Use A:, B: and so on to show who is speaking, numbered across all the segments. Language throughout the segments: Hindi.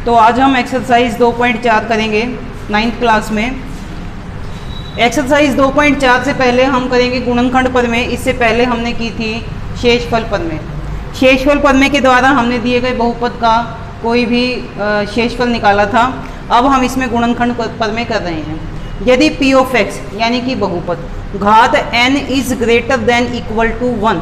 A: तो आज हम एक्सरसाइज 2.4 करेंगे 9th क्लास में। एक्सरसाइज 2.4 से पहले हम करेंगे गुणनखंड पद में। इससे पहले हमने की थी शेषफल पद में। शेषफल पद में के द्वारा हमने दिए गए बहुपद का कोई भी शेषफल निकाला था। अब हम इसमें गुणनखंड पद में कर रहे हैं। यदि p ऑफ x यानी कि बहुपद घात n is greater than equal to 1,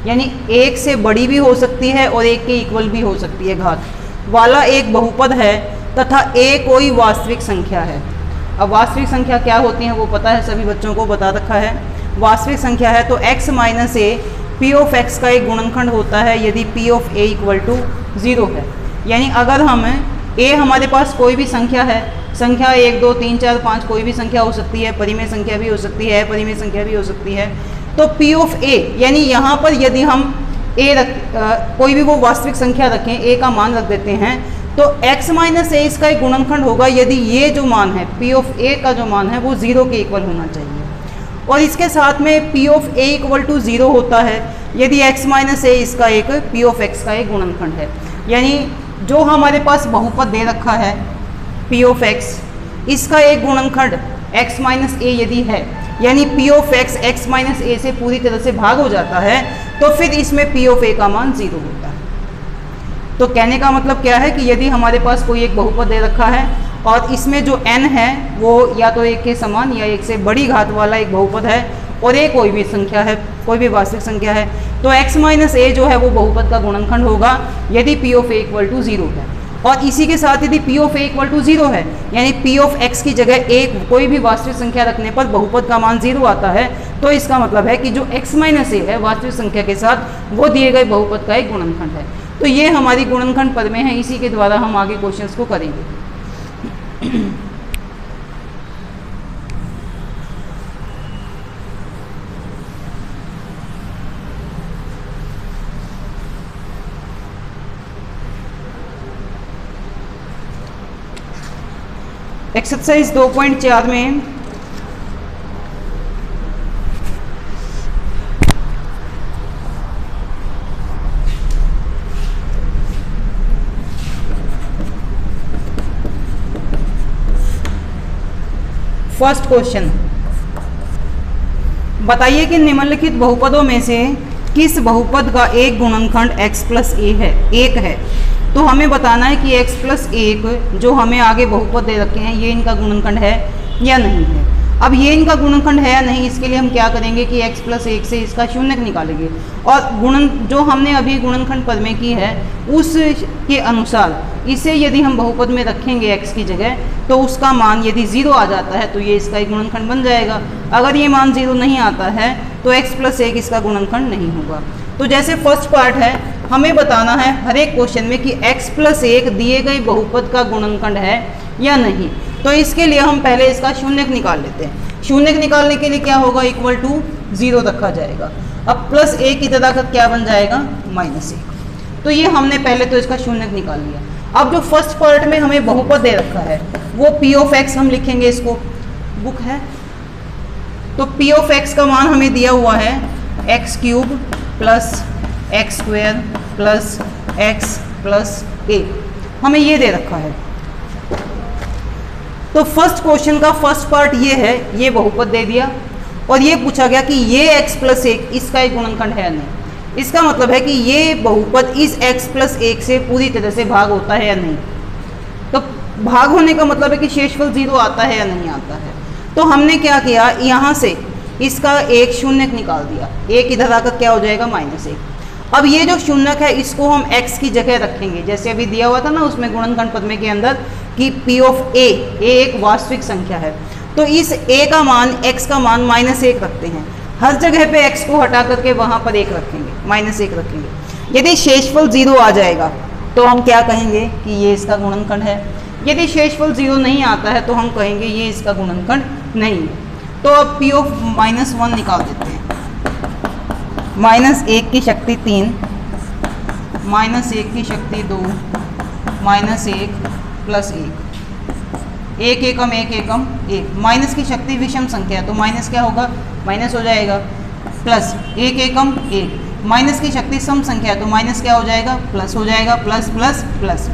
A: यानी एक से बड़ी भी हो सकती है और एक के इक्वल भी हो सकती है घात वाला एक बहुपद है तथा a कोई वास्तविक संख्या है। अब वास्तविक संख्या क्या होती है वो पता है, सभी बच्चों को बता रखा है। वास्तविक संख्या है तो x minus a p of x का एक गुणनखंड होता है यदि p of a equal to 0 है। यानी अगर हम a हमारे पास कोई भी संख्या है, संख्या 1 2 3 4 5 कोई भी संख्या हो सकती है, परिमेय संख्या भी हो सकती है, अपरिमेय संख्या भी हो सकती है, तो p ऑफ a यानी यहाँ पर यदि हम कोई भी वो वास्तविक संख्या रखें, a का मान रख देते हैं, तो x माइनस a इसका एक गुणनखंड होगा यदि ये जो मान है p ऑफ a का जो मान है वो 0 के इक्वल होना चाहिए। और इसके साथ में p of a equal to 0 होता है यदि x माइनस a इसका एक p ऑफ x का एक गुणनखंड है। यानी जो हमारे पास बहुपद दे रखा है p ऑफ x, इसका एक गुणनखंड x माइनस a यदि है, यानी p of x minus a से पूरी तरह से भाग हो जाता है, तो फिर इसमें p ऑफ a का मान 0 होता है। तो कहने का मतलब क्या है कि यदि हमारे पास कोई एक बहुपद दे रखा है और इसमें जो n है वो या तो 1 के समान या 1 से बड़ी घात वाला एक बहुपद है और a कोई भी संख्या है, कोई भी वास्तविक संख्या है, तो x माइनस a जो है वो बहुपद का गुणनखंड होगा यदि p of a equal to 0 है। और इसी के साथ यदि p of a equal to 0 है, यानी p ऑफ x की जगह एक कोई भी वास्तविक संख्या रखने पर बहुपद का मान 0 आता है, तो इसका मतलब है कि जो x माइनस a है वास्तविक संख्या के साथ वो दिए गए बहुपद का एक गुणनखंड है। तो ये हमारी गुणनखंड पद में है, इसी के द्वारा हम आगे क्वेश्चंस को करेंगे। एक्सरसाइज 2.4 में फर्स्ट क्वेश्चन, बताइए कि निम्नलिखित बहुपदों में से किस बहुपद का एक गुणनखंड x प्लस a है, 1 है। तो हमें बताना है कि x प्लस 1 जो हमें आगे बहुपद दे रखे हैं ये इनका गुणनखंड है या नहीं है। अब ये इनका गुणनखंड है या नहीं, इसके लिए हम क्या करेंगे कि x प्लस 1 से इसका शून्यक निकालेंगे और गुणन जो हमने अभी गुणनखंड पद में की है उसके अनुसार इसे यदि हम बहुपद में रखेंगे x की जगह, तो उसका मान यदि 0 आ जाता है तो ये इसका एक गुणनखंड बन जाएगा। अगर ये मान 0 नहीं आता है तो x प्लस 1 इसका गुणनखंड नहीं होगा। तो जैसे फर्स्ट पार्ट है, हमें बताना है हर एक क्वेश्चन में कि x प्लस 1 दिए गए बहुपद का गुणनखंड है या नहीं। तो इसके लिए हम पहले इसका शून्यक निकाल लेते हैं। शून्यक निकालने के लिए क्या होगा, इक्वल टू 0 रखा जाएगा। अब प्लस 1 की जगह क्या बन जाएगा, माइनस 1। तो ये हमने पहले तो इसका शून्यक निकाल लिया। अब जो फर्स्ट पार्ट में हमें बहुपद दे रखा है वो p ऑफ x हम लिखेंगे, इसको बुक है तो p ऑफ x का मान हमें दिया हुआ है x cube plus x square plus x plus a, हमें ये दे रखा है। तो फर्स्ट क्वेश्चन का फर्स्ट पार्ट ये है, ये बहुपद दे दिया और ये पूछा गया कि ये x प्लस 1 इसका एक गुणनखंड है या नहीं। इसका मतलब है कि ये बहुपद इस x प्लस 1 से पूरी तरह से भाग होता है या नहीं। तो भाग होने का मतलब है कि शेषफल 0 आता है या नहीं आता है। तो हमने क्या किया, यहाँ से इसका एक शून्यक निकाल दिया, एक इधर आकर क्या हो जाएगा, माइनस 1। अब ये जो शून्यक है इसको हम x की जगह रखेंगे, जैसे अभी दिया हुआ था ना उसमें गुणनखंड पद में के अंदर कि p ऑफ a एक वास्तविक संख्या है, तो इस a का मान x का मान माइनस 1 रखते हैं। हर जगह पे x को हटा करके वहाँ पर 1 रखेंगे, माइनस 1 रखेंगे। यदि शेषफल 0 आ जाएगा तो हम क्या कहेंगे कि ये इसका गुणनखंड है। यदि शेषफल 0 नहीं आता है तो हम कहेंगे ये इसका गुणनखंड नहीं है। तो अब p ऑफ माइनस 1 निकाल देते हैं। माइनस 1 की शक्ति 3, माइनस 1 की शक्ति 2, माइनस 1 प्लस 1, 1 एकम 1 एकम 1। माइनस की शक्ति विषम संख्या है तो माइनस क्या होगा, माइनस हो जाएगा, प्लस 1 एकम 1। माइनस की शक्ति सम संख्या है तो माइनस क्या हो जाएगा, प्लस हो जाएगा, प्लस प्लस प्लस।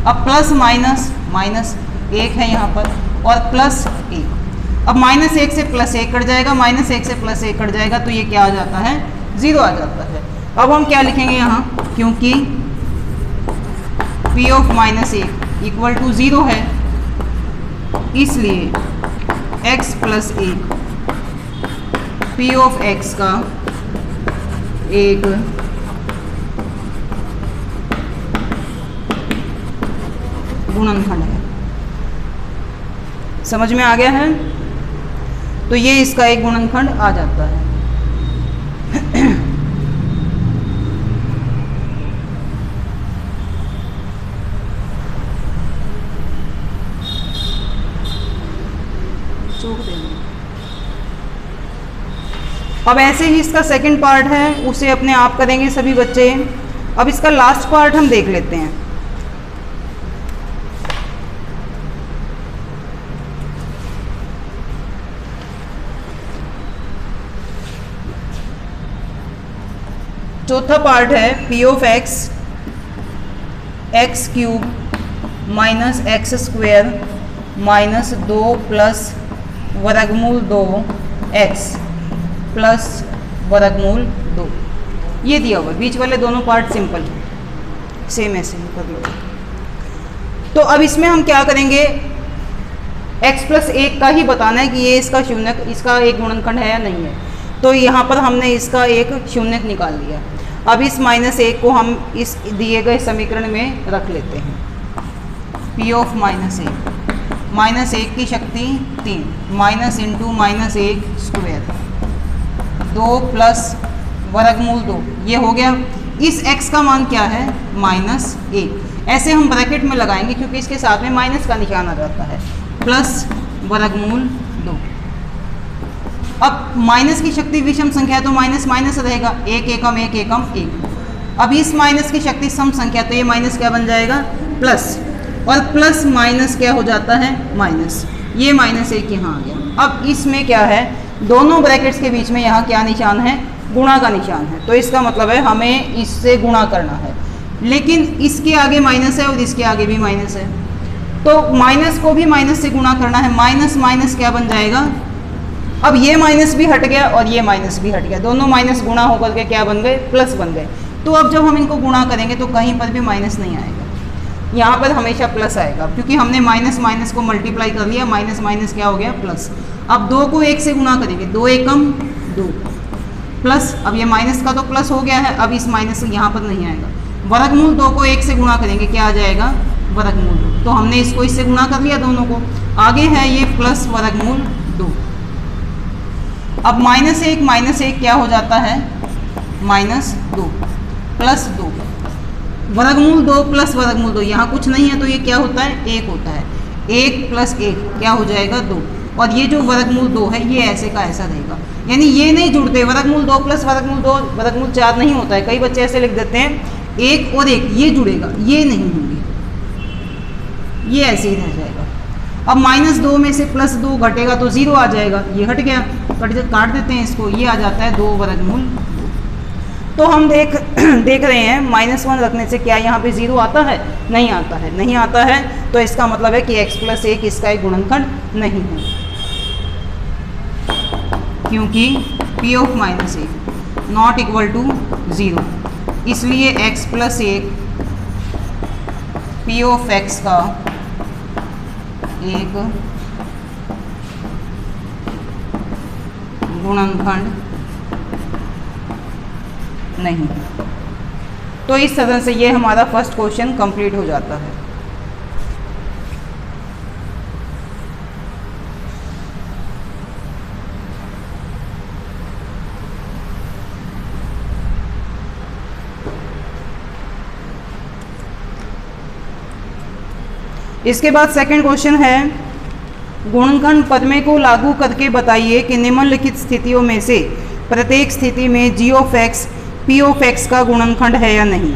A: अब प्लस माइनस, माइनस 1 है यहाँ पर और प्लस 1। अब माइनस 1 से प्लस 1 कट जाएगा, माइनस 1 से प्लस 1 कट जाएगा, तो ये क्या आ जाता है? 0 आ जाता है। अब हम क्या लिखेंगे यहाँ, क्योंकि P of minus 1 equal to 0 है, इसलिए x plus 1 P of x का एक गुणनखंड है। समझ में आ गया है? तो ये इसका एक गुणनखंड आ जाता है। अब ऐसे ही इसका सेकंड पार्ट है, उसे अपने आप करेंगे सभी बच्चे। अब इसका लास्ट पार्ट हम देख लेते हैं। चौथा पार्ट है P of x x cube minus x square minus 2 plus वर्गमूल 2 x प्लस वर्गमूल 2। ये दिया हुआ, बीच वाले दोनों पार्ट सिंपल सेम ऐसे ही कर लो। तो अब इसमें हम क्या करेंगे, x प्लस 1 का ही बताना है कि ये इसका शून्यक, इसका एक गुणनखंड है या नहीं है। तो यहाँ पर हमने इसका एक शून्यक निकाल लिया। अब इस माइनस 1 को हम इस दिए गए समीकरण में रख लेते हैं। P ऑफ माइनस 1, माइनस 1 की शक्ति 3, minus into minus 1 square 2 plus वर्गमूल 2, ये हो गया। इस x का मान क्या है? माइनस 1। ऐसे हम ब्रैकेट में लगाएंगे क्योंकि इसके साथ में माइनस का निशान आ जाता है, प्लस वर्गमूल 2। अब माइनस की शक्ति विषम संख्या है तो माइनस माइनस रहेगा, 1 एकम 1 एकम 1। अब इस माइनस की शक्ति सम संख्या, तो ये माइनस क्या बन जाएगा? प्लस, और प्लस माइनस क्या हो जाता है? माइनस। ये माइनस 1 यहाँ आ गया। अब इसमें क्या है, दोनों ब्रैकेट्स के बीच में यहाँ क्या निशान है? गुणा का निशान है। तो इसका मतलब है हमें इससे गुणा करना है, लेकिन इसके आगे माइनस है और इसके आगे भी माइनस है, तो माइनस को भी माइनस से गुणा करना है। माइनस माइनस क्या बन जाएगा? अब ये माइनस भी हट गया और ये माइनस भी हट गया, दोनों माइनस गुणा होकर के क्या बन गए? प्लस बन गए। तो अब जब हम इनको गुणा करेंगे तो कहीं पर भी माइनस नहीं आएगा, यहाँ पर हमेशा प्लस आएगा, क्योंकि हमने माइनस माइनस को मल्टीप्लाई कर लिया, माइनस माइनस क्या हो गया? प्लस। अब 2 को 1 से गुणा करेंगे, 2 एकम 2 प्लस, अब ये माइनस का तो प्लस हो गया है, अब इस माइनस यहाँ पर नहीं आएगा। वर्गमूल 2 को 1 से गुणा करेंगे, क्या आ जाएगा? वर्गमूल 2। तो हमने इसको इससे गुणा कर लिया दोनों को। आगे है ये प्लस वर्गमूल 2। अब माइनस 1 क्या हो जाता है? माइनस 2 प्लस 2, वर्गमूल 2 प्लस वर्गमूल 2, यहाँ कुछ नहीं है तो ये क्या होता है? 1 होता है। 1 प्लस 1 क्या हो जाएगा? 2। और ये जो वर्गमूल 2 है ये ऐसे का ऐसा रहेगा, यानी ये नहीं जुड़ते। वर्गमूल 2 प्लस वर्गमूल 2 वर्गमूल 4 नहीं होता है। कई बच्चे ऐसे लिख देते हैं 1 और 1 ये जुड़ेगा, ये नहीं होंगे, ये ऐसे ही रह जाएगा। अब माइनस 2 में से प्लस 2 घटेगा तो 0 आ जाएगा, ये हट गया, काट देते हैं इसको, ये आ जाता है 2 वर्गमूल 2। तो हम देख रहे हैं -1 रखने से क्या यहाँ पे 0 आता है? नहीं आता है। नहीं आता है तो इसका मतलब है कि x प्लस 1 इसका एक गुणनखंड नहीं है, क्योंकि P of minus 1 not equal to 0, इसलिए x plus 1 P of x का एक गुणनखंड नहीं है। तो इस तरह से ये हमारा फर्स्ट क्वेश्चन कंप्लीट हो जाता है। इसके बाद सेकंड क्वेश्चन है, गुणनखंड पदमे को लागू करके बताइए कि निम्नलिखित स्थितियों में से प्रत्येक स्थिति में g of x p of x का गुणनखंड है या नहीं।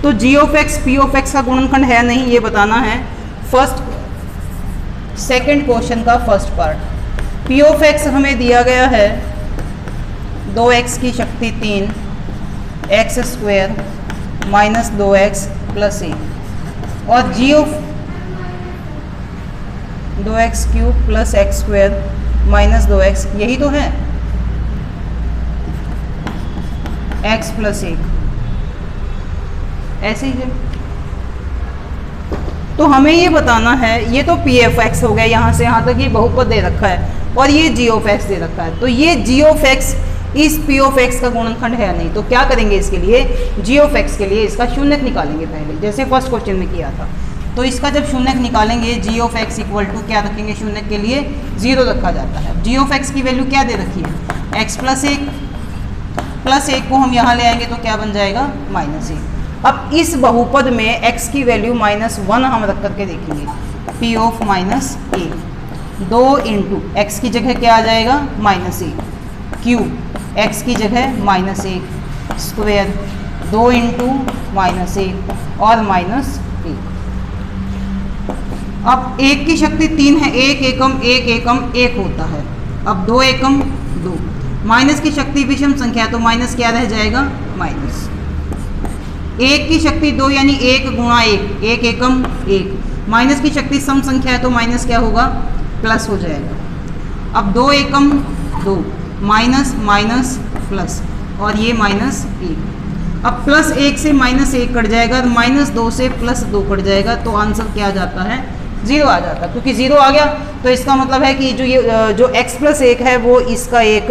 A: तो g of x p of x का गुणनखंड है या नहीं ये बताना है। सेकंड क्वेश्चन का first part, p of x हमें दिया गया है 2x की शक्ति 3 x square minus 2x plus 1। और जी of 2x³ plus x² minus 2x, यही तो है, x प्लस 1, ऐसे ही है। तो हमें ये बताना है, ये तो पी एफ एक्स हो गया, यहाँ से यहाँ तक ये बहुपद दे रखा है और ये जी ऑफ एक्स दे रखा है। तो ये जी ऑफ एक्स इस पी ऑफ एक्स का गुणनखंड है नहीं, तो क्या करेंगे इसके लिए, जी ऑफ एक्स के लिए इसका शून्यक निकालेंगे पहले, जैसे फर्स्ट क्वेश्चन में किया था। तो इसका जब शून्यक निकालेंगे जी ऑफ एक्स इक्वल टू क्या रखेंगे, शून्यक के लिए 0 रखा जाता है। जी ऑफ एक्स की वैल्यू क्या दे रखी है, x प्लस 1 को हम यहाँ ले आएंगे तो क्या बन जाएगा, -1। अब इस बहुपद में x की वैल्यू -1 हम रख करके देखेंगे, p ऑफ -1, 2 इंटू एक्स की जगह क्या आ जाएगा, -1 क्यूब, x की जगह -1 स्क्वायर, 2 इंटू -1 और -1। अब 1 की शक्ति 3 है, 1 एकम 1 होता है। अब 2 एकम 2, माइनस की शक्ति विषम संख्या तो माइनस क्या रह जाएगा, माइनस। 1 की शक्ति 2 यानी 1 गुणा 1, 1 एकम 1, माइनस की शक्ति सम संख्या है तो माइनस क्या होगा, प्लस हो जाएगा। अब 2 एकम 2, माइनस माइनस प्लस, और ये -1। अब +1 से -1 कट जाएगा, -2 से +2 कट जाएगा, तो आंसर क्या आ जाता है, 0 आ जाता है। क्योंकि 0 आ गया तो इसका मतलब है कि जो x प्लस 1 है वो इसका एक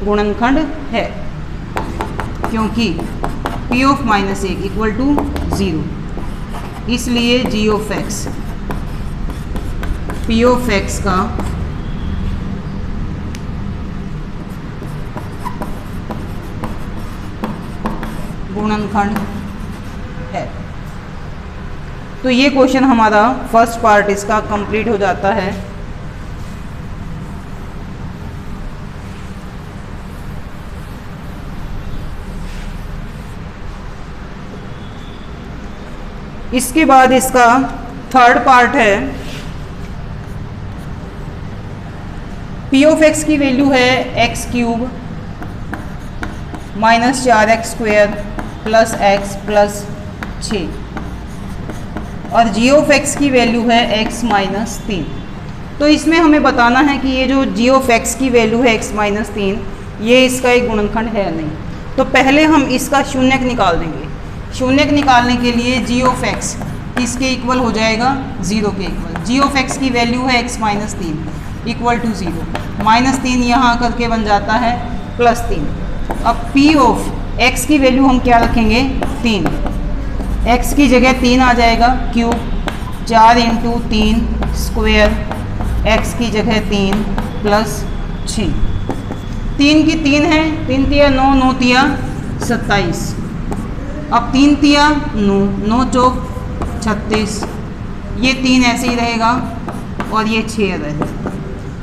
A: गुणनखंड है, क्योंकि p ऑफ -1 इक्वल टू 0, इसलिए g of x p of x का गुणनखंड है। तो ये क्वेश्चन हमारा फर्स्ट पार्ट इसका कंप्लीट हो जाता है। इसके बाद इसका थर्ड पार्ट है, p ऑफ x की वैल्यू है x³ -4x² plus x plus 6 और g ऑफ x की वैल्यू है x -3। तो इसमें हमें बताना है कि ये जो g ऑफ x की वैल्यू है x -3, ये इसका एक गुणनखंड है नहीं। तो पहले हम इसका शून्यक निकाल देंगे। शून्यक निकालने के लिए g ऑफ x किसके इक्वल हो जाएगा, 0 के इक्वल। g ऑफ x की वैल्यू है x -3 इक्वल टू 0, -3 यहाँ करके बन जाता है +3। अब p ऑफ x की वैल्यू हम क्या रखेंगे, 3, x की जगह 3 आ जाएगा क्यूब, 4 इंटू 3 स्क्वायर, x की जगह 3 प्लस 6, 3 की 3 है, 3 तिया 9, 9 तिया 27, अब 3 तिया 9, 9 चौक 36, ये 3 ऐसे ही रहेगा और ये 6 रहेगा।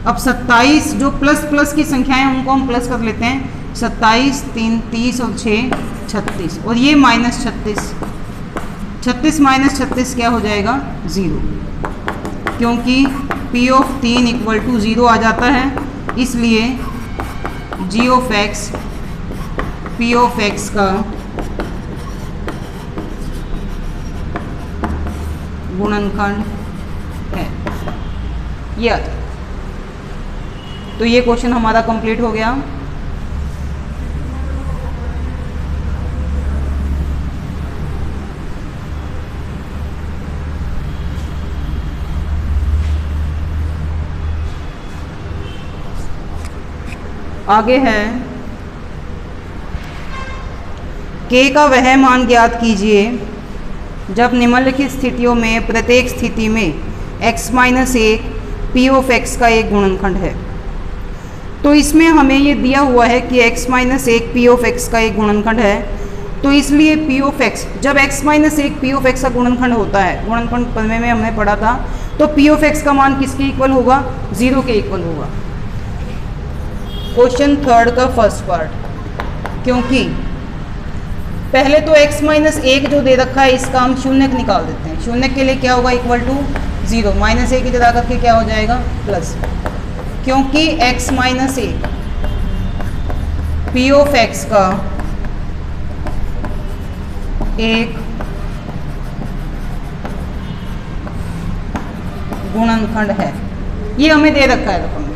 A: अब 27 जो प्लस प्लस की संख्याएं उनको हम प्लस कर लेते हैं, 27, 3 30 और 6 36, और ये -36, 36 - 36 क्या हो जाएगा, 0, क्योंकि p ऑफ 3 इक्वल टू 0 आ जाता है, इसलिए g of x p of x का गुणनखंड है। ये तो ये क्वेश्चन हमारा कंप्लीट हो गया। आगे है, k का वह मान ज्ञात कीजिए जब निम्नलिखित स्थितियों में प्रत्येक स्थिति में x -1 p ऑफ x का एक गुणनखंड है। तो इसमें हमें ये दिया हुआ है कि x -1 p ऑफ x का एक गुणनखंड है, तो इसलिए p ऑफ x, जब x -1 p ऑफ x का गुणनखंड होता है, गुणनखंड पढ़ने में हमने पढ़ा था, तो p ऑफ x का मान किसके इक्वल होगा, 0 के इक्वल होगा। क्वेश्चन थर्ड का फर्स्ट पार्ट, क्योंकि पहले तो x -1 जो दे रखा है इसका हम शून्यक निकाल देते हैं। शून्यक के लिए क्या होगा, इक्वल टू 0, -1 की जगह करके क्या हो जाएगा, प्लस, क्योंकि x -1 p ऑफ x का एक गुणनखंड है। ये हमें दे रखा है रकम में।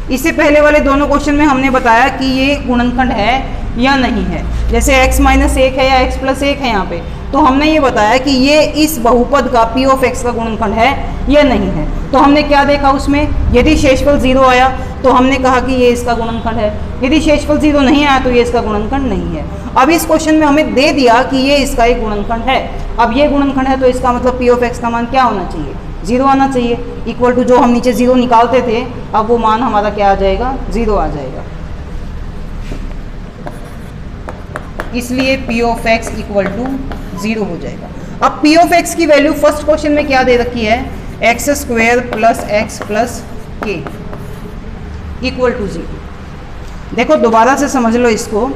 A: इससे पहले वाले दोनों क्वेश्चन में हमने बताया कि ये गुणनखंड है या नहीं है। जैसे x माइनस 1 है या x प्लस 1 है यहाँ पे, तो हमने ये बताया कि ये इस बहुपद का p ऑफ x का गुणनखंड है या नहीं है। तो हमने क्या देखा उसमें, यदि शेषफल 0 आया तो हमने कहा कि ये इसका गुणनखंड है, यदि शेषफल 0 नहीं आया तो ये इसका गुणनखंड नहीं है। अब इस क्वेश्चन में हमें दे दिया कि ये इसका एक गुणनखंड है। अब ये गुणनखंड है तो इसका मतलब p ऑफ x का मान क्या होना चाहिए, 0 आना चाहिए। इक्वल टू जो हम नीचे 0 निकालते थे, अब वो मान हमारा क्या आ जाएगा, 0 आ जाएगा। इसलिए p of x equal to 0 हो जाएगा। अब p ऑफ x की वैल्यू फर्स्ट क्वेश्चन में क्या दे रखी है, x square plus x plus k equal to 0। देखो दोबारा से समझ लो इसको।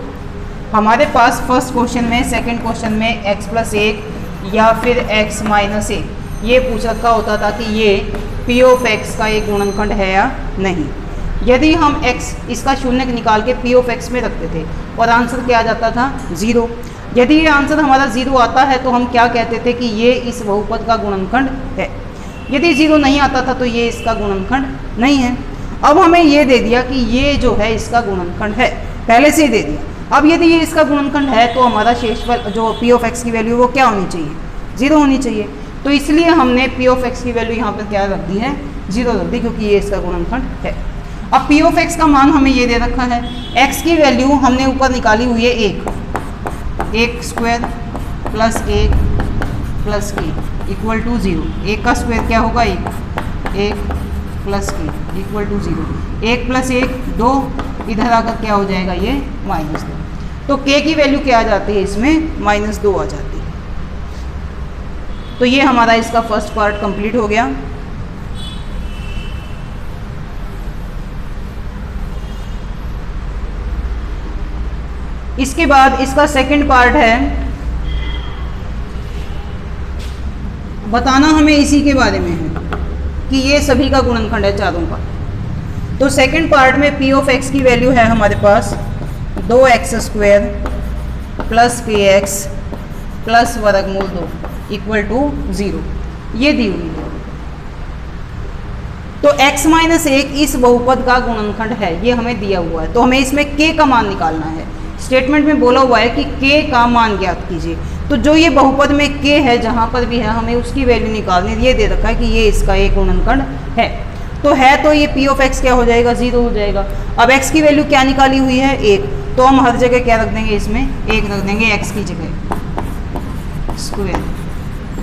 A: हमारे पास फर्स्ट क्वेश्चन में, सेकंड क्वेश्चन में x प्लस 1 या फिर x माइनस 1 ये पूछ रखा होता था कि ये p ऑफ x का एक गुणनखंड है या नहीं। यदि हम x इसका शून्य निकाल के p ऑफ x में रखते थे और आंसर क्या आ जाता था, 0। यदि ये आंसर हमारा 0 आता है तो हम क्या कहते थे कि ये इस बहुपद का गुणनखंड है। यदि 0 नहीं आता था तो ये इसका गुणनखंड नहीं है। अब हमें ये दे दिया कि ये जो है इसका गुणनखंड है, पहले से ही दे दिया। अब यदि ये इसका गुणनखंड है तो हमारा शेषफल जो p ऑफ x की वैल्यू वो क्या होनी चाहिए, 0 होनी चाहिए। तो इसलिए हमने p ऑफ x की वैल्यू यहाँ पर क्या रख दी है, 0 रख दी, क्योंकि ये इसका गुणनखंड है। अब p ऑफ x का मान हमें ये दे रखा है, x की वैल्यू हमने ऊपर निकाली हुई है 1 square plus 1 plus k equal to 0। 1 का स्क्वायर क्या होगा, 1 plus k equal to 0। 1 plus 1 2, इधर आकर क्या हो जाएगा, ये -2। तो k की वैल्यू क्या आ जाती है इसमें, -2 आ जाती है। तो ये हमारा इसका फर्स्ट पार्ट कंप्लीट हो गया। इसके बाद इसका सेकंड पार्ट है, बताना हमें इसी के बारे में है कि ये सभी का गुणनखंड है चारों का। तो सेकंड पार्ट में p ऑफ x की वैल्यू है हमारे पास 2x square plus kx plus वर्गमूल 2 इक्वल टू 0, ये दी हुई है। तो x माइनस 1 इस बहुपद का गुणनखंड है, ये हमें दिया हुआ है। तो हमें इसमें k का मान निकालना है। स्टेटमेंट में बोला हुआ है कि k का मान ज्ञात कीजिए। तो जो ये बहुपद में k है, जहाँ पर भी है, हमें उसकी वैल्यू निकालनी है। ये दे रखा है कि ये इसका एक गुणनखंड है। तो ये p ऑफ x क्या हो जाएगा, 0 हो जाएगा। अब x की वैल्यू क्या निकाली हुई है, 1। तो हम हर जगह क्या रख देंगे, इसमें 1 रख देंगे x की जगह। स्क्वायर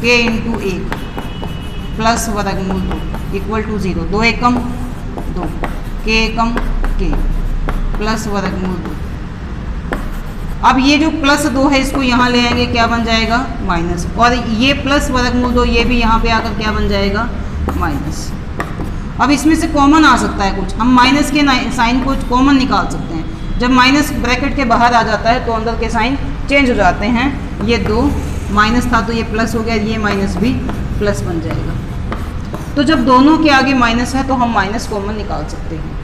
A: k इंटू 1 प्लस वर्गमूल 2 equal to 0। 2 Ekam 2, k Ekam k plus वर्गमूल 2। अब ये जो प्लस 2 है इसको यहाँ ले आएंगे, क्या बन जाएगा, माइनस। और ये प्लस वर्गमूल 2 ये भी यहाँ पे आकर क्या बन जाएगा, माइनस। अब इसमें से कॉमन आ सकता है कुछ, हम माइनस के साइन को कॉमन निकाल सकते हैं। जब माइनस ब्रैकेट के बाहर आ जाता है तो अंदर के साइन चेंज हो जाते हैं। ये 2 माइनस था तो ये प्लस हो गया, ये माइनस भी प्लस बन जाएगा। तो जब दोनों के आगे माइनस है तो हम माइनस कॉमन निकाल सकते हैं।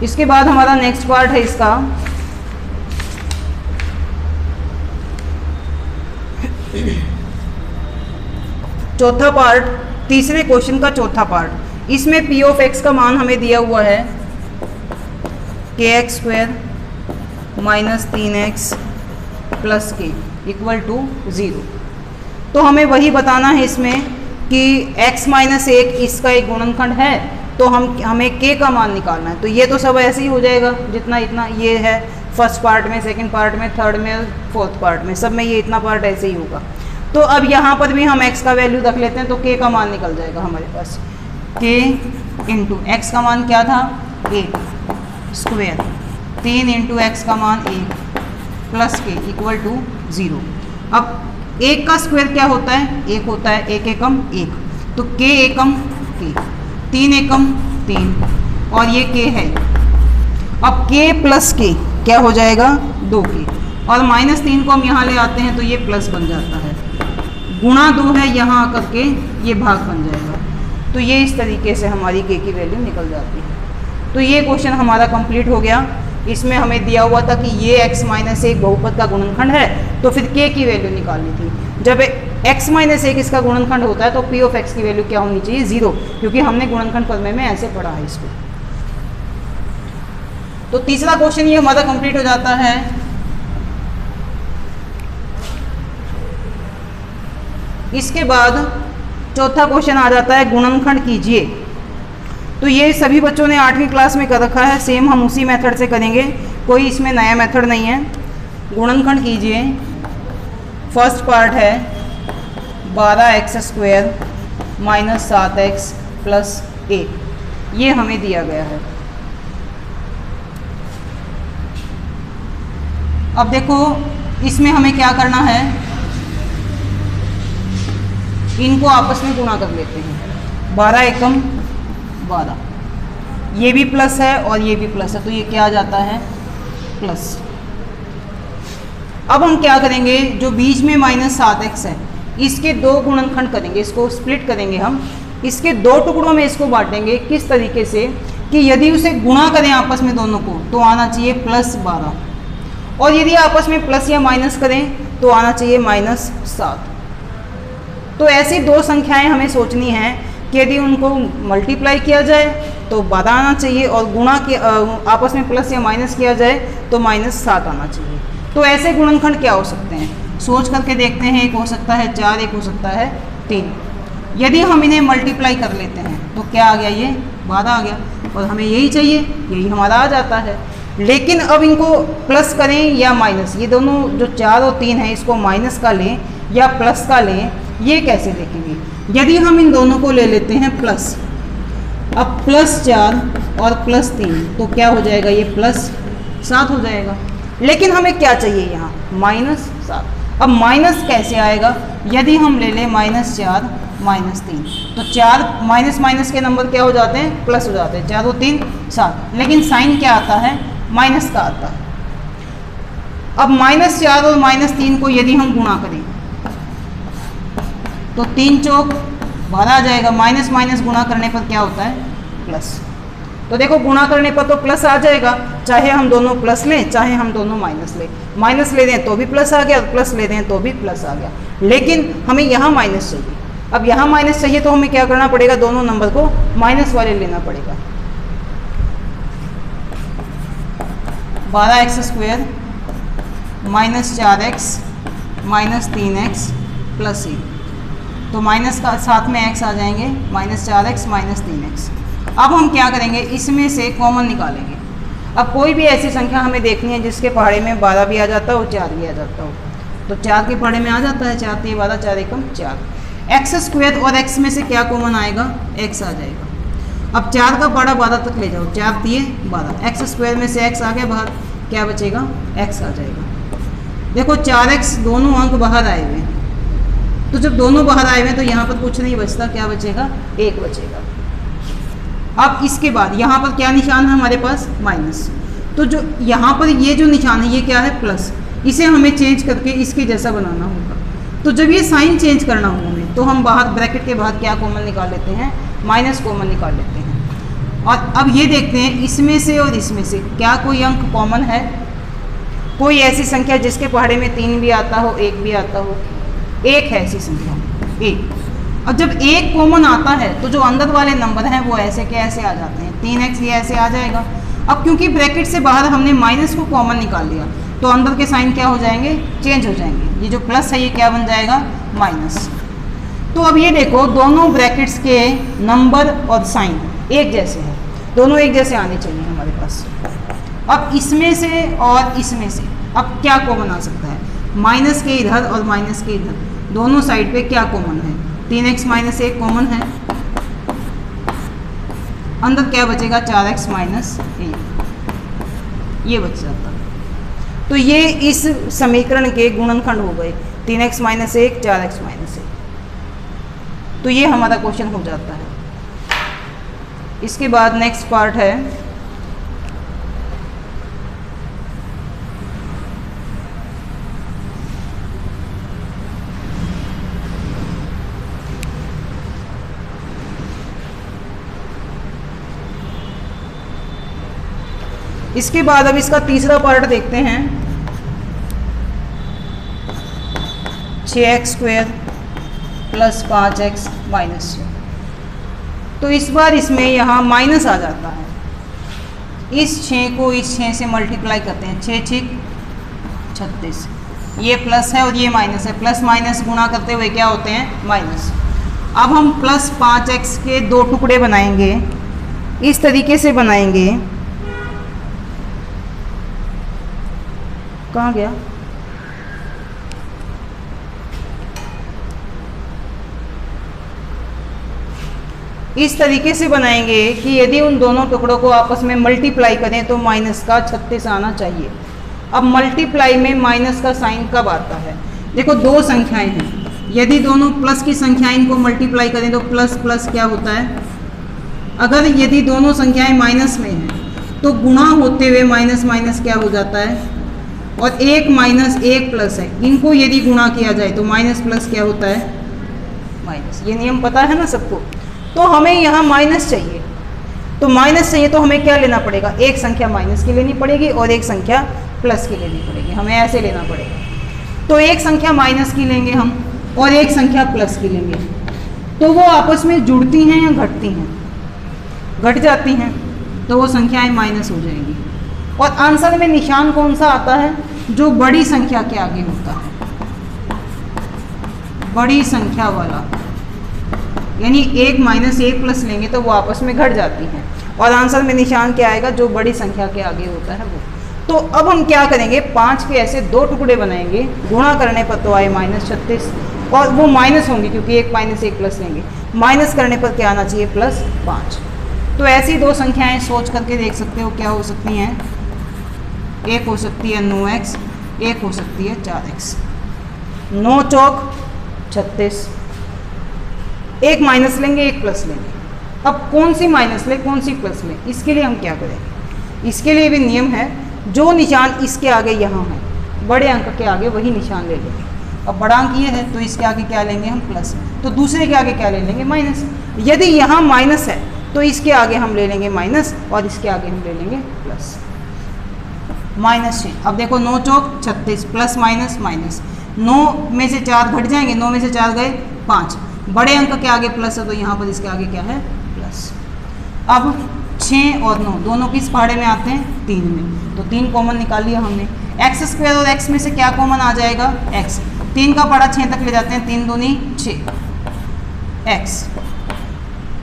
A: इसके बाद हमारा नेक्स्ट पार्ट है इसका, चौथा पार्ट, तीसरे क्वेश्चन का चौथा पार्ट। इसमें p ऑफ x का मान हमें दिया हुआ है kx square minus 3x plus k equal to 0। तो हमें वही बताना है इसमें कि x माइनस 1 इसका एक गुणनखंड है, तो हमें k का मान निकालना है। तो ये तो सब ऐसे ही हो जाएगा, जितना इतना ये है फर्स्ट पार्ट में, सेकंड पार्ट में, थर्ड में, फोर्थ पार्ट में, सब में ये इतना पार्ट ऐसे ही होगा। तो अब यहाँ पर भी हम x का वैल्यू रख लेते हैं, तो k का मान निकल जाएगा हमारे पास। k इंटू एक्स का मान क्या था, 1 स्क्वायर, 3 इंटू एक्स का मान 1 प्लस के इक्वल टू 0। अब 1 का स्क्वायर क्या होता है, 1 होता है, 1 एकम 1, तो k एकम k, 3 एकम 3 और ये k है। अब k प्लस k क्या हो जाएगा, 2k, और -3 को हम यहाँ ले आते हैं तो ये प्लस बन जाता है, गुणा 2 है, यहाँ आकर के ये भाग बन जाएगा। तो ये इस तरीके से हमारी k की वैल्यू निकल जाती है। तो ये क्वेश्चन हमारा कंप्लीट हो गया। इसमें हमें दिया हुआ था कि ये x माइनस एक बहुपद का गुणनखंड है, तो फिर k की वैल्यू निकालनी थी। जब x माइनस एक इसका गुणनखंड होता है तो p ऑफ x की वैल्यू क्या होनी चाहिए, 0, क्योंकि हमने गुणनखंड प्रमेय में ऐसे पढ़ा है इसको। तो तीसरा क्वेश्चन ये हमारा कंप्लीट हो जाता है। इसके बाद चौथा क्वेश्चन आ जाता है गुणनखंड कीजिए। तो ये सभी बच्चों ने 8वीं क्लास में कर रखा है, सेम हम उसी मेथड से करेंगे, कोई इसमें नया मेथड नहीं है। गुणनखंड कीजिए, फर्स्ट पार्ट है 12x² माइनस 7x प्लस 1, ये हमें दिया गया है। अब देखो इसमें हमें क्या करना है, इनको आपस में गुणा कर लेते हैं। 12 एकम 12, ये भी प्लस है और ये भी प्लस है, तो ये क्या आ जाता है, प्लस। अब हम क्या करेंगे, जो बीच में माइनस 7x है इसके दो गुणनखंड करेंगे, इसको स्प्लिट करेंगे हम, इसके दो टुकड़ों में इसको बांटेंगे। किस तरीके से कि यदि उसे गुणा करें आपस में दोनों को तो आना चाहिए प्लस 12, और यदि आपस में प्लस या माइनस करें तो आना चाहिए माइनस 7। तो ऐसी दो संख्याएं हमें सोचनी है कि यदि उनको मल्टीप्लाई किया जाए तो 12 आना चाहिए, और गुणा के आपस में प्लस या माइनस किया जाए तो माइनस 7 आना चाहिए। तो ऐसे गुणनखंड क्या हो सकते हैं, सोच करके देखते हैं। एक हो सकता है 4, एक हो सकता है 3। यदि हम इन्हें मल्टीप्लाई कर लेते हैं तो क्या आ गया, ये 12 आ गया, और हमें यही चाहिए, यही हमारा आ जाता है। लेकिन अब इनको प्लस करें या माइनस, ये दोनों जो 4 और 3 है इसको माइनस का लें या प्लस का लें, ये कैसे देखेंगे। यदि हम इन दोनों को ले लेते हैं प्लस, अब प्लस 4 और प्लस 3 तो क्या हो जाएगा, ये प्लस 7 हो जाएगा। लेकिन हमें क्या चाहिए यहाँ, माइनस 7। अब माइनस कैसे आएगा, यदि हम ले लें माइनस 4 माइनस 3, तो 4 माइनस माइनस के नंबर क्या हो जाते हैं, प्लस हो जाते हैं। 4 और 3 7, लेकिन साइन क्या आता है, माइनस का आता है। अब माइनस 4 और माइनस 3 को यदि हम गुणा करें तो 3 चौक 12 आ जाएगा। माइनस माइनस गुणा करने पर क्या होता है, प्लस। तो देखो गुणा करने पर तो प्लस आ जाएगा, चाहे हम दोनों प्लस लें चाहे हम दोनों माइनस लें। माइनस ले दें तो भी प्लस आ गया, प्लस ले दें तो भी प्लस आ गया। लेकिन हमें यहाँ माइनस चाहिए। अब यहाँ माइनस चाहिए तो हमें क्या करना पड़ेगा, दोनों नंबर को माइनस वाले लेना पड़ेगा। 12x² minus 4x minus 3x plus 1, तो माइनस का साथ में x आ जाएंगे, माइनस 4x माइनस 3x। अब हम क्या करेंगे, इसमें से कॉमन निकालेंगे। अब कोई भी ऐसी संख्या हमें देखनी है जिसके पहाड़े में 12 भी आ जाता हो, 4 भी आ जाता हो, तो 4 के पहाड़े में आ जाता है 4 3 12, 4 एकम 4। x² और x में से क्या कॉमन आएगा, x आ जाएगा। अब 4 का पहाड़ा 12 तक ले जाओ, 4 3 12, x² में से x आ गया बाहर, क्या बचेगा, x आ जाएगा। देखो 4x दोनों अंक बाहर आए हुए हैं, तो जब दोनों बाहर आए हुए हैं तो यहाँ पर कुछ नहीं बचता, क्या बचेगा, 1 बचेगा। अब इसके बाद यहाँ पर क्या निशान है हमारे पास, माइनस। तो जो यहाँ पर ये जो निशान है ये क्या है, प्लस। इसे हमें चेंज करके इसके जैसा बनाना होगा। तो जब ये साइन चेंज करना हो हमें, तो हम बाहर ब्रैकेट के बाहर क्या कॉमन निकाल लेते हैं, माइनस कॉमन निकाल लेते हैं। और अब ये देखते हैं इसमें से और इसमें से क्या कोई अंक कॉमन है, कोई ऐसी संख्या जिसके पहाड़े में 3 भी आता हो 1 भी आता हो। एक है ऐसी संख्या, 1। और जब 1 कॉमन आता है तो जो अंदर वाले नंबर हैं वो ऐसे के ऐसे आ जाते हैं, 3x ये ऐसे आ जाएगा। अब क्योंकि ब्रैकेट से बाहर हमने माइनस को कॉमन निकाल लिया तो अंदर के साइन क्या हो जाएंगे, चेंज हो जाएंगे। ये जो प्लस है ये क्या बन जाएगा, माइनस। तो अब ये देखो दोनों ब्रैकेट्स के नंबर और साइन एक जैसे हैं, दोनों एक जैसे आने चाहिए हमारे पास। अब इसमें से और इसमें से अब क्या कॉमन आ सकता है, माइनस के इधर और माइनस के इधर दोनों साइड पे क्या कॉमन है, 3x माइनस 1 कॉमन है, अंदर क्या बचेगा, 4x माइनस 1, ये बच जाता। तो ये इस समीकरण के गुणनखंड हो गए, 3x माइनस 1 4x माइनस 1। तो ये हमारा क्वेश्चन हो जाता है। इसके बाद नेक्स्ट पार्ट है इसके बाद अब इसका तीसरा पार्ट देखते हैं, 6x² प्लस 5x माइनस 6। तो इस बार इसमें यहाँ माइनस आ जाता है। इस 6 को इस 6 से मल्टीप्लाई करते हैं, 6 6 36, ये प्लस है और ये माइनस है, प्लस माइनस गुणा करते हुए क्या होते हैं, माइनस। अब हम प्लस 5x के 2 टुकड़े बनाएंगे, इस तरीके से बनाएंगे, कहाँ गया, इस तरीके से बनाएंगे कि यदि उन दोनों टुकड़ों को आपस में मल्टीप्लाई करें तो माइनस का 36 आना चाहिए। अब मल्टीप्लाई में माइनस का साइन कब आता है, देखो दो संख्याएं हैं, यदि दोनों प्लस की संख्याएं इनको मल्टीप्लाई करें तो प्लस प्लस क्या होता है, अगर यदि दोनों संख्याएं माइनस में हैं तो गुणा होते हुए माइनस माइनस क्या हो जाता है, और एक माइनस एक प्लस है, इनको यदि गुणा किया जाए तो माइनस प्लस क्या होता है, माइनस। ये नियम पता है ना सबको। तो हमें यहाँ माइनस चाहिए, तो माइनस चाहिए तो हमें क्या लेना पड़ेगा, एक संख्या माइनस की लेनी पड़ेगी और एक संख्या प्लस की लेनी पड़ेगी, हमें ऐसे लेना पड़ेगा। तो एक संख्या माइनस की लेंगे हम और एक संख्या प्लस की लेंगे, तो वो आपस में जुड़ती हैं या घटती हैं, घट जाती हैं, तो वो संख्याएं माइनस हो जाएंगी। और आंसर में निशान कौन सा आता है, जो बड़ी संख्या के आगे होता है, बड़ी संख्या वाला, यानी एक माइनस एक प्लस लेंगे तो वो आपस में घट जाती हैं, और आंसर में निशान क्या आएगा, जो बड़ी संख्या के आगे होता है वो। तो अब हम क्या करेंगे, 5 के ऐसे 2 टुकड़े बनाएंगे, गुणा करने पर तो आए -36, और वो माइनस होंगे क्योंकि एक माइनस एक प्लस लेंगे, माइनस करने पर क्या आना चाहिए, +5। तो ऐसी दो संख्याएं सोच करके देख सकते हो क्या हो सकती हैं, एक हो सकती है 9x, एक हो सकती है 4x। 9 चौक 36, एक माइनस लेंगे एक प्लस लेंगे। अब कौन सी माइनस ले कौन सी प्लस ले, इसके लिए हम क्या करेंगे, इसके लिए भी नियम है, जो निशान इसके आगे यहाँ है, बड़े अंक के आगे वही निशान ले लेंगे। अब बड़ा अंक ये है तो इसके आगे क्या लेंगे हम, प्लस, तो दूसरे के आगे क्या ले लेंगे, माइनस। यदि यहाँ माइनस है तो इसके आगे हम ले लेंगे माइनस और इसके आगे हम ले लेंगे प्लस, -6। अब देखो 9 चौक 36, प्लस माइनस माइनस, 9 में से 4 घट जाएंगे, 9 में से 4 गए 5, बड़े अंक के आगे प्लस है तो यहाँ पर इसके आगे क्या है, प्लस। अब 6 और 9 दोनों किस पहाड़े में आते हैं, 3 में, तो 3 कॉमन निकाल लिया हमने। x² और x में से क्या कॉमन आ जाएगा, x। 3 का पहाड़ा 6 तक ले जाते हैं, 3 दूनी 6,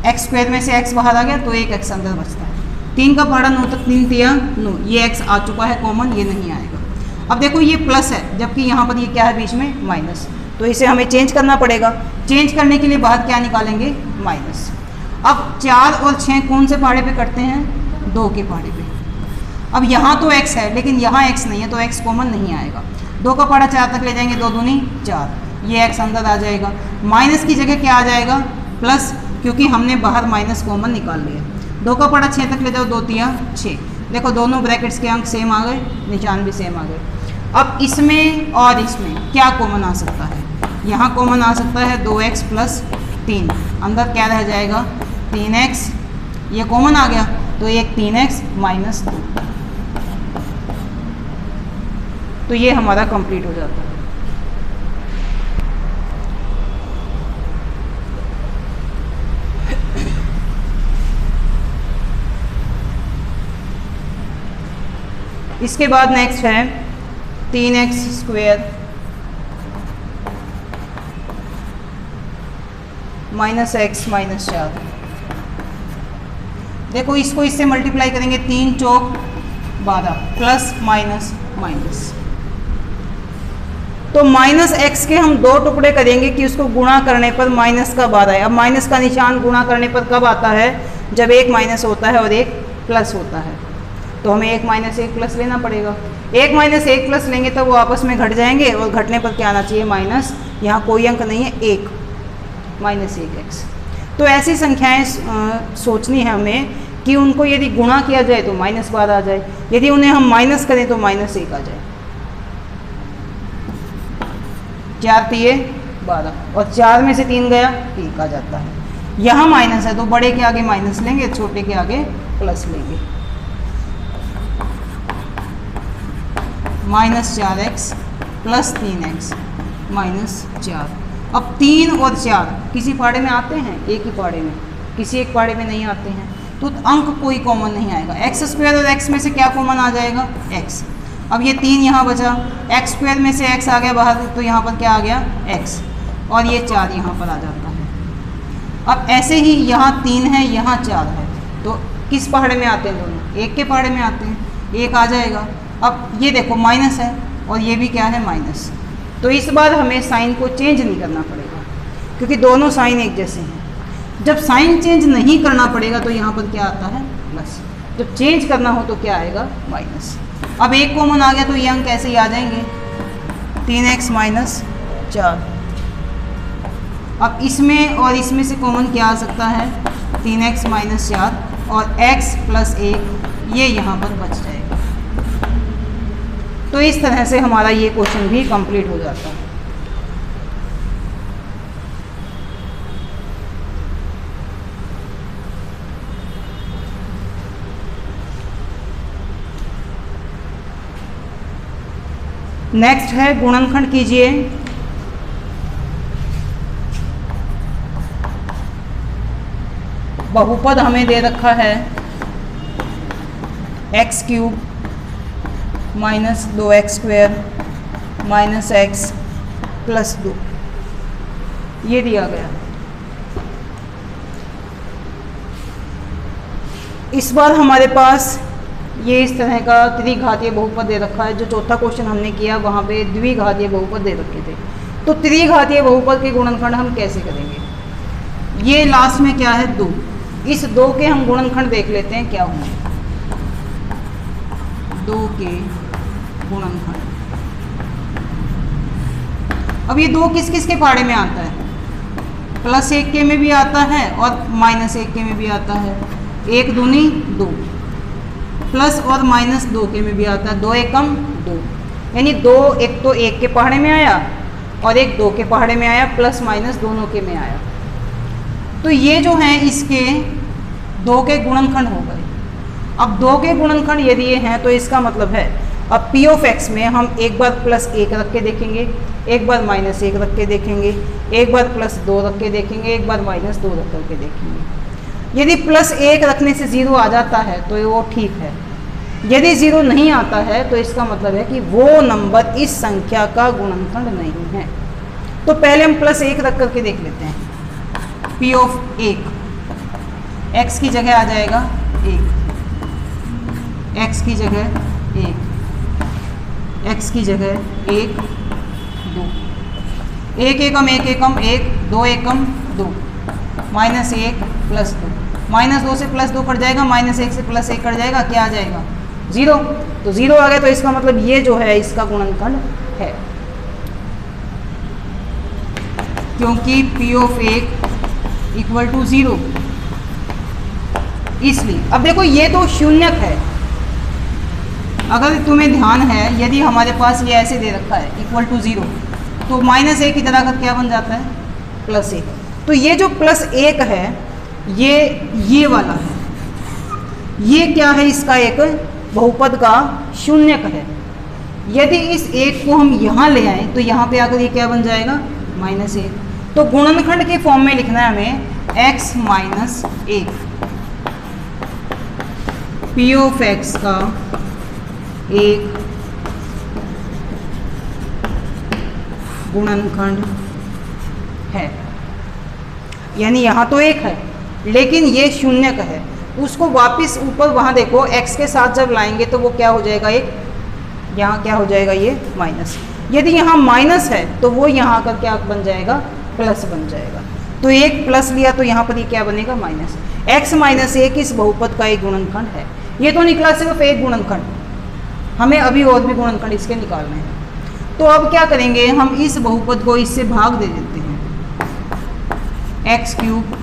A: x² में से x बाहर आ गया तो एक x अंदर बचता है। 3 का पहाड़ा 9 तक, 3 तिया 9, ये x आ चुका है कॉमन, ये नहीं आएगा। अब देखो ये प्लस है, जबकि यहाँ पर ये क्या है बीच में, माइनस, तो इसे हमें चेंज करना पड़ेगा। चेंज करने के लिए बाहर क्या निकालेंगे, माइनस। अब 4 और 6 कौन से पहाड़े पे कटते हैं, 2 के पहाड़े पे। अब यहाँ तो x है लेकिन यहाँ x नहीं है तो x कॉमन नहीं आएगा। 2 का पहाड़ा 4 तक ले जाएंगे, 2 दूनी 4, ये x अंदर आ जाएगा। माइनस की जगह क्या आ जाएगा, प्लस, क्योंकि हमने बाहर माइनस कॉमन निकाल लिया। 2 का पहाड़ा 6 तक ले जाओ, 2 तिया 6, देखो दोनों ब्रैकेट्स के अंक सेम आ गए, निशान भी सेम आ गए। अब इसमें और इसमें क्या कॉमन आ सकता है, यहाँ कॉमन आ सकता है 2x + 3, अंदर क्या रह जाएगा, 3x, ये कॉमन आ गया तो एक 3x - 2, तो ये हमारा कंप्लीट हो जाता है। इसके बाद नेक्स्ट है 3x² -x - 4। देखो इसको इससे मल्टीप्लाई करेंगे, 3 चौक 12, प्लस माइनस माइनस, तो -x के हम 2 टुकड़े करेंगे कि उसको गुणा करने पर माइनस का बाद आए। अब माइनस का निशान गुणा करने पर कब आता है, जब एक माइनस होता है और एक प्लस होता है, तो हमें एक माइनस एक प्लस लेना पड़ेगा। एक माइनस एक प्लस लेंगे तो वो आपस में घट जाएंगे, और घटने पर क्या आना चाहिए, माइनस, यहाँ कोई अंक नहीं है, 1 -1x। तो ऐसी संख्याएं सोचनी है हमें कि उनको यदि गुणा किया जाए तो माइनस बाद आ जाए, यदि उन्हें हम माइनस करें तो -1 आ जाए। 4 तिये 12, और 4 में से 3 गया 1 आ जाता है। यहाँ माइनस है तो बड़े के आगे माइनस लेंगे, छोटे के आगे प्लस लेंगे। Minus 4x plus 3x minus 4। अब 3 और 4 किसी पाड़े में आते हैं? एक ही पाड़े में, किसी एक पाड़े में नहीं आते हैं, तो अंक कोई कॉमन नहीं आएगा। एक्स स्क्वायर और x में से क्या कॉमन आ जाएगा? x। अब ये 3 यहाँ बचा, एक्स स्क्वायर में से x आ गया बाहर, तो यहाँ पर क्या आ गया? x, और ये 4 यहाँ पर आ जाता है। अब ऐसे ही यहाँ 3 है, यहाँ 4 है, तो किस पहाड़े में आते हैं दोनों? एक के पहाड़े में आते हैं, एक आ जाएगा। अब ये देखो माइनस है और ये भी क्या है? माइनस। तो इस बार हमें साइन को चेंज नहीं करना पड़ेगा, क्योंकि दोनों साइन एक जैसे हैं। जब साइन चेंज नहीं करना पड़ेगा तो यहाँ पर क्या आता है? प्लस। जब चेंज करना हो तो क्या आएगा? माइनस। अब एक कॉमन आ गया तो ये अंक कैसे ही आ जाएंगे? 3x minus 4। अब इसमें और इसमें से कॉमन क्या आ सकता है? 3x माइनस 4 और x प्लस 1, ये यहाँ पर बच जाएगा। तो इस तरह से हमारा ये क्वेश्चन भी कंप्लीट हो जाता है। नेक्स्ट है गुणनखंड कीजिए। बहुपद हमें दे रखा है x cube minus 2x square minus x plus 2, ये दिया गया। इस बार हमारे पास ये इस तरह का त्रिघातीय बहुपद दे रखा है। जो चौथा क्वेश्चन हमने किया वहाँ पे द्विघातीय बहुपद दे रखे थे। तो त्रिघातीय बहुपद के गुणनखंड हम कैसे करेंगे? ये लास्ट में क्या है? 2। इस 2 के हम गुणनखंड देख लेते हैं क्या होंगे। 2 के गुणनखंड। अब ये 2 किस किस के पहाड़े में आता है? प्लस 1 के में भी आता है और माइनस 1 के में भी आता है। 1 दूनी 2, प्लस और माइनस 2 के में भी आता है। 2 एकम 2, यानी 2 एक तो 1 के पहाड़े में आया और एक 2 के पहाड़े में आया, प्लस माइनस दोनों के में आया। तो ये जो हैं इसके 2 के गुणनखंड हो गए। अब 2 के गुणनखंड यदि ये हैं तो इसका मतलब है अब p ऑफ x में हम एक बार प्लस 1 रख के देखेंगे, एक बार माइनस 1 रख के देखेंगे, एक बार प्लस 2 रख के देखेंगे, एक बार माइनस 2 रख करके देखेंगे। यदि प्लस 1 रखने से 0 आ जाता है तो वो ठीक है। यदि 0 नहीं आता है तो इसका मतलब है कि वो नंबर इस संख्या का गुणनखंड नहीं है। तो पहले हम प्लस 1 रख करके देख लेते हैं। p ऑफ 1, x की जगह आ जाएगा 1, x की जगह 1, x की जगह 1 2, 1 एकम 1 एकम 1, 2 एकम 2, माइनस 1 प्लस 2, माइनस 2 से प्लस 2 कट जाएगा, माइनस 1 से प्लस 1 कट जाएगा, क्या आ जाएगा? 0। तो 0 आ गया, तो इसका मतलब ये जो है इसका गुणनखंड है, क्योंकि p ऑफ 1 इक्वल टू 0। इसलिए अब देखो ये तो शून्यक है। अगर तुम्हें ध्यान है, यदि हमारे पास ये ऐसे दे रखा है इक्वल टू 0, तो माइनस 1 की जगह का क्या बन जाता है? प्लस 1। तो ये जो प्लस 1 है ये वाला है, ये क्या है? इसका एक बहुपद का शून्यक है। यदि इस 1 को हम यहाँ ले आए तो यहाँ पे आकर ये क्या बन जाएगा? माइनस 1। तो गुणनखंड के फॉर्म में लिखना है हमें x minus 1, p of x का एक गुणनखंड है। यानी यहाँ तो 1 है लेकिन ये शून्यक है, उसको वापस ऊपर वहाँ देखो x के साथ जब लाएंगे तो वो क्या हो जाएगा? एक यहाँ क्या हो जाएगा? ये माइनस। यदि यहाँ माइनस है तो वो यहाँ आकर क्या बन जाएगा? प्लस बन जाएगा। तो एक प्लस लिया तो यहाँ पर ये क्या बनेगा? माइनस। x माइनस 1 इस बहुपद का एक गुणनखंड है। ये तो निकला सिर्फ एक गुणनखंड, हमें अभी और भी गुणनखंड इसके निकालने हैं। तो अब क्या करेंगे? हम इस बहुपद को इससे भाग दे देते हैं। X cube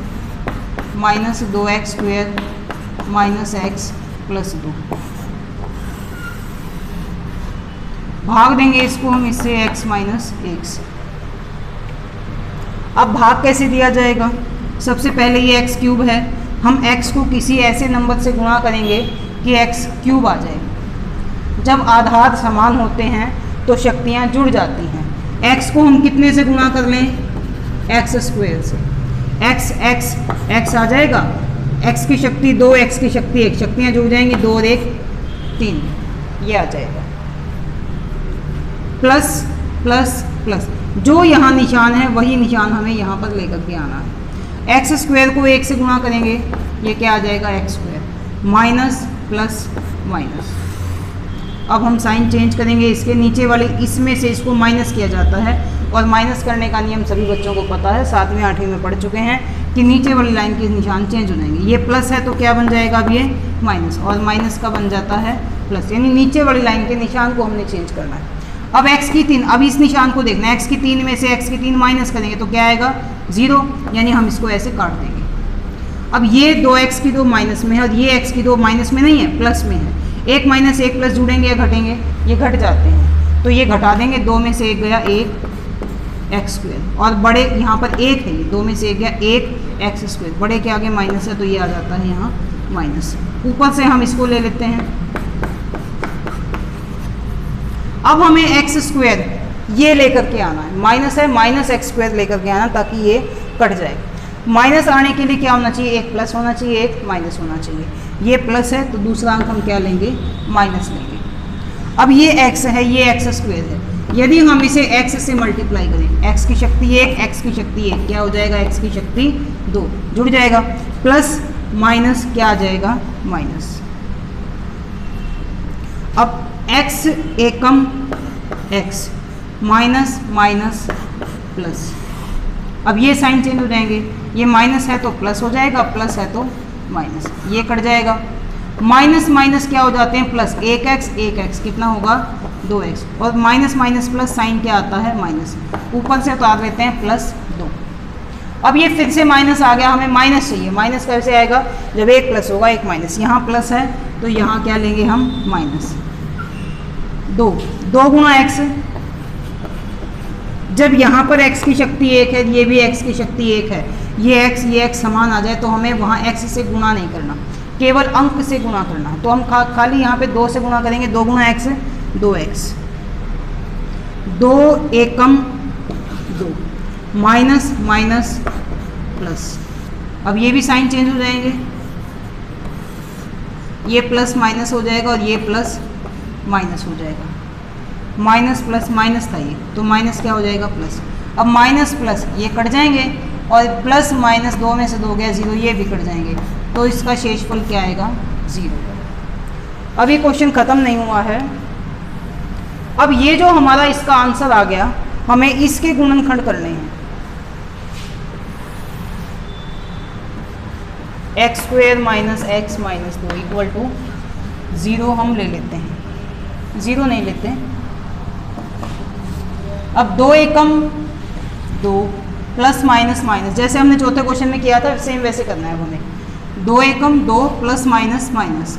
A: minus 2x square minus x plus 2, भाग देंगे इसको हम इससे x माइनस 1 से। अब भाग कैसे दिया जाएगा? सबसे पहले ये x क्यूब है, हम x को किसी ऐसे नंबर से गुणा करेंगे कि x क्यूब आ जाए। जब आधार समान होते हैं तो शक्तियाँ जुड़ जाती हैं। x को हम कितने से गुणा कर लें? एक्स स्क्वायर से। x x x आ जाएगा, x की शक्ति 2, x की शक्ति 1, शक्तियाँ जुड़ जाएंगी, 2 और 1 3, ये आ जाएगा। प्लस प्लस प्लस, जो यहाँ निशान है वही निशान हमें यहाँ पर लेकर के आना है। एक्स स्क्वायर को 1 से गुणा करेंगे, ये क्या आ जाएगा? X square, minus plus minus. अब हम साइन चेंज करेंगे, इसके नीचे वाले इसमें से इसको माइनस किया जाता है, और माइनस करने का नियम सभी बच्चों को पता है, 7वीं 8वीं में पढ़ चुके हैं कि नीचे वाली लाइन के निशान चेंज हो जाएंगे। ये प्लस है तो क्या बन जाएगा? अब ये माइनस, और माइनस का बन जाता है प्लस, यानी नीचे वाली लाइन के निशान को हमने चेंज करना है। अब x की 3, अब इस निशान को देखना है, x की 3 में से x की 3 माइनस करेंगे तो क्या आएगा? 0, यानी हम इसको ऐसे काट देंगे। अब ये 2x की 2 माइनस में है, और ये x की 2 माइनस में नहीं है, प्लस में है। 1 माइनस 1 प्लस जुड़ेंगे या घटेंगे? ये घट जाते हैं, तो ये घटा देंगे, 2 में से 1 गया 1 एक्स स्क्वायर, और बड़े यहाँ पर 1 है, ये 2 में से 1 गया 1 एक्स स्क्वायर, बड़े के आगे माइनस है तो ये आ जाता है यहाँ माइनस। ऊपर से हम इसको ले लेते हैं। अब हमें एक्स स्क्वायर ये लेकर के आना है, माइनस है, माइनस एक्स स्क्वायर लेकर के आना, ताकि ये कट जाए। माइनस आने के लिए क्या होना चाहिए? एक प्लस होना चाहिए, एक माइनस होना चाहिए। ये प्लस है तो दूसरा अंक हम क्या लेंगे? माइनस लेंगे। अब ये x है, ये एक्स स्क्वायर है, यदि हम इसे x से मल्टीप्लाई करें, x की शक्ति 1, x की शक्ति 1, क्या हो जाएगा? x की शक्ति 2, जुड़ जाएगा, प्लस माइनस क्या आ जाएगा? माइनस। अब x एकम x, माइनस माइनस प्लस, अब ये साइन चेंज हो जाएंगे, ये माइनस है तो प्लस हो जाएगा, प्लस है तो माइनस, ये कट जाएगा। माइनस माइनस क्या हो जाते हैं? प्लस, 1x कितना होगा? 2x, और माइनस माइनस प्लस, साइन क्या आता है? माइनस, ऊपर से उतार लेते हैं प्लस 2। अब ये फिर से माइनस आ गया, हमें माइनस चाहिए। माइनस कैसे आएगा? जब 1 प्लस होगा 1 माइनस, यहाँ प्लस है तो यहाँ क्या लेंगे हम? माइनस। 2 गुणा x, जब यहाँ पर x की शक्ति 1 है, ये भी x की शक्ति 1 है, ये x समान आ जाए तो हमें वहाँ x से गुणा नहीं करना, केवल अंक से गुणा करना है। तो हम खाली यहाँ पे 2 से गुणा करेंगे, 2 गुणा x 2x, 2 एकम 2, माइनस माइनस प्लस। अब ये भी साइन चेंज हो जाएंगे, ये प्लस माइनस हो जाएगा और ये प्लस माइनस हो जाएगा। माइनस प्लस माइनस था ये, तो माइनस क्या हो जाएगा? प्लस। अब माइनस प्लस ये कट जाएंगे, और प्लस माइनस 2 में से 2 गया 0, ये भी कट जाएंगे, तो इसका शेषफल क्या आएगा? 0। अब ये क्वेश्चन ख़त्म नहीं हुआ है। अब ये जो हमारा इसका आंसर आ गया, हमें इसके गुणनखंड करने हैं। X square minus x minus 2 equal to 0 हम ले लेते हैं, 0 नहीं लेते। अब 2 एकम 2 प्लस माइनस माइनस, जैसे हमने चौथे क्वेश्चन में किया था सेम वैसे करना है हमें। 2 एकम 2 प्लस माइनस माइनस,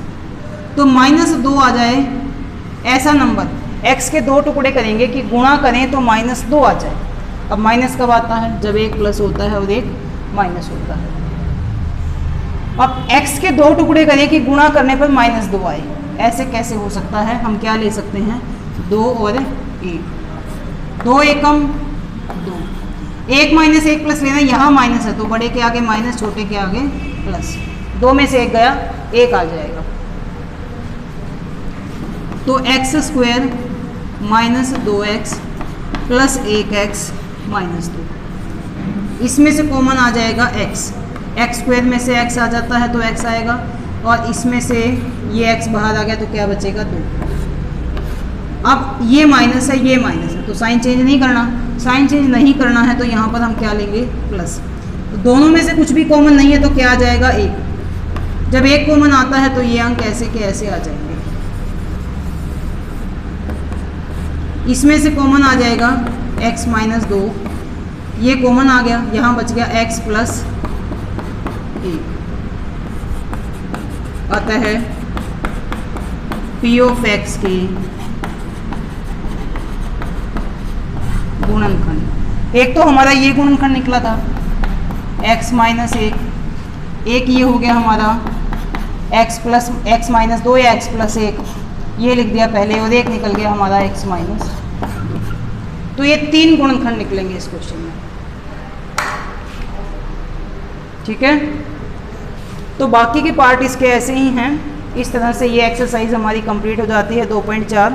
A: तो माइनस 2 आ जाए ऐसा नंबर, x के 2 टुकड़े करेंगे कि गुणा करें तो माइनस 2 आ जाए। अब माइनस कब आता है? जब 1 प्लस होता है और 1 माइनस होता है। अब x के 2 टुकड़े करें कि गुणा करने पर माइनस 2 आए, ऐसे कैसे हो सकता है? हम क्या ले सकते हैं? 2 और 1, 2 एकम 2, 1 माइनस 1 प्लस लेना, यहाँ माइनस है तो बड़े के आगे माइनस, छोटे के आगे प्लस, 2 में से 1 गया 1 आ जाएगा। तो x square minus 2x plus 1x minus 2, इसमें से कॉमन आ जाएगा x, एक्स स्क्वायर में से x आ जाता है तो x आएगा, और इसमें से ये x बाहर आ गया तो क्या बचेगा? 2। अब ये माइनस है, ये माइनस है, तो साइन चेंज नहीं करना। साइन चेंज नहीं करना है तो यहाँ पर हम क्या लेंगे? प्लस। तो दोनों में से कुछ भी कॉमन नहीं है तो क्या आ जाएगा? 1। जब 1 कॉमन आता है तो ये अंक ऐसे के ऐसे आ जाएंगे। इसमें से कॉमन आ जाएगा x माइनस 2, ये कॉमन आ गया, यहाँ बच गया x प्लस 1। अतः p ऑफ x के गुणनखंड, एक तो हमारा ये गुणनखंड निकला था x माइनस 1, एक ये हो गया हमारा x प्लस x माइनस 2 या x प्लस 1, ये लिख दिया पहले और एक निकल गया हमारा x माइनस। तो ये 3 गुणनखंड निकलेंगे इस क्वेश्चन में, ठीक है। तो बाकी के पार्ट इसके ऐसे ही हैं। इस तरह से ये एक्सरसाइज हमारी कंप्लीट हो जाती है 2.4।